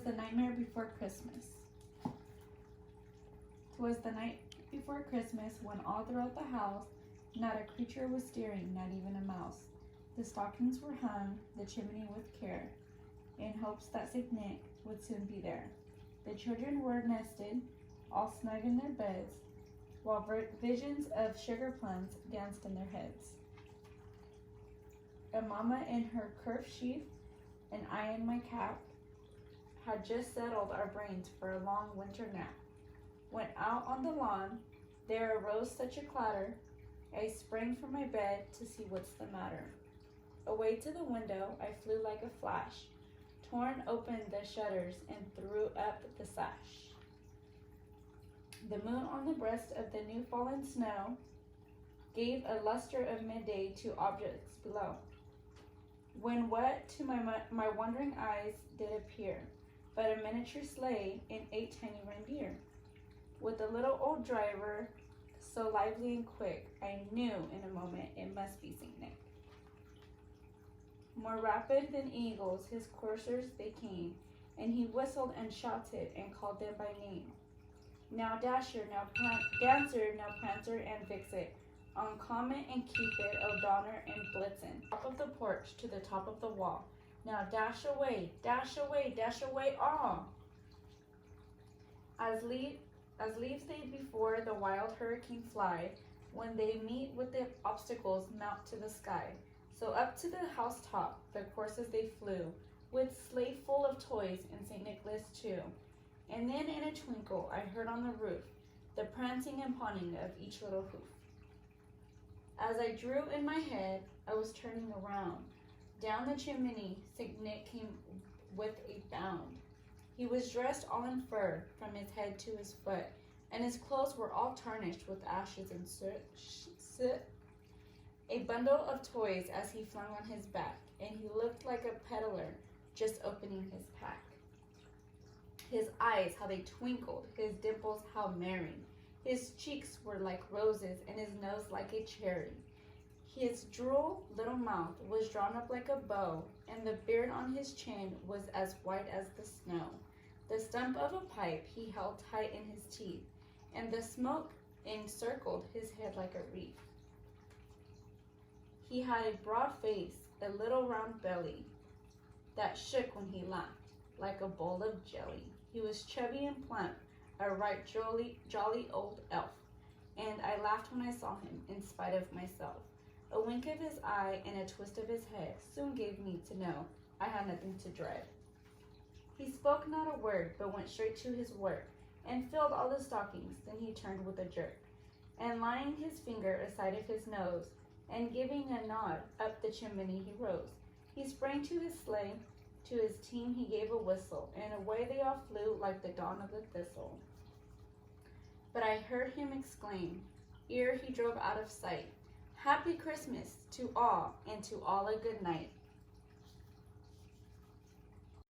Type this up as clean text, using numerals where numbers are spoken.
the nightmare before Christmas. 'Twas the night before Christmas when all throughout the house not a creature was stirring, not even a mouse. The stockings were hung, the chimney with care, in hopes that Saint Nick would soon be there. The children were nested, all snug in their beds, while visions of sugar plums danced in their heads. And Mama in her kerchief, and I in my cap, had just settled our brains for a long winter nap. Went out on the lawn, there arose such a clatter, I sprang from my bed to see what's the matter. Away to the window I flew like a flash, torn open the shutters and threw up the sash. The moon on the breast of the new fallen snow gave a luster of midday to objects below. When what to my wondering eyes did appear, but a miniature sleigh and 8 tiny reindeer, with a little old driver, so lively and quick, I knew in a moment it must be Saint Nick. More rapid than eagles, his coursers they came, and he whistled and shouted and called them by name. Now Dasher, now Dancer, now Prancer and Vixen, on Comet and Cupid, O'Donnell and Blitzen, top of the porch to the top of the wall. Now dash away, dash away, dash away all! As leaves they before the wild hurricane fly, when they meet with the obstacles mount to the sky. So up to the housetop the coursers they flew, with sleigh full of toys and St. Nicholas too. And then in a twinkle I heard on the roof the prancing and pawing of each little hoof. As I drew in my head, I was turning around. Down the chimney St. Nick came with a bound. He was dressed all in fur from his head to his foot, and his clothes were all tarnished with ashes and soot. A bundle of toys as he flung on his back, and he looked like a peddler just opening his pack. His eyes, how they twinkled, his dimples how merry. His cheeks were like roses, and his nose like a cherry. His droll little mouth was drawn up like a bow, and the beard on his chin was as white as the snow. The stump of a pipe he held tight in his teeth, and the smoke encircled his head like a wreath. He had a broad face, a little round belly, that shook when he laughed, like a bowl of jelly. He was chubby and plump, a right jolly old elf, and I laughed when I saw him, in spite of myself. A wink of his eye and a twist of his head soon gave me to know I had nothing to dread. He spoke not a word, but went straight to his work, and filled all the stockings. Then he turned with a jerk, and laying his finger aside of his nose, and giving a nod, up the chimney he rose. He sprang to his sleigh, to his team he gave a whistle, and away they all flew like the dawn of the thistle. But I heard him exclaim, ere he drove out of sight, "Happy Christmas to all, and to all a good night."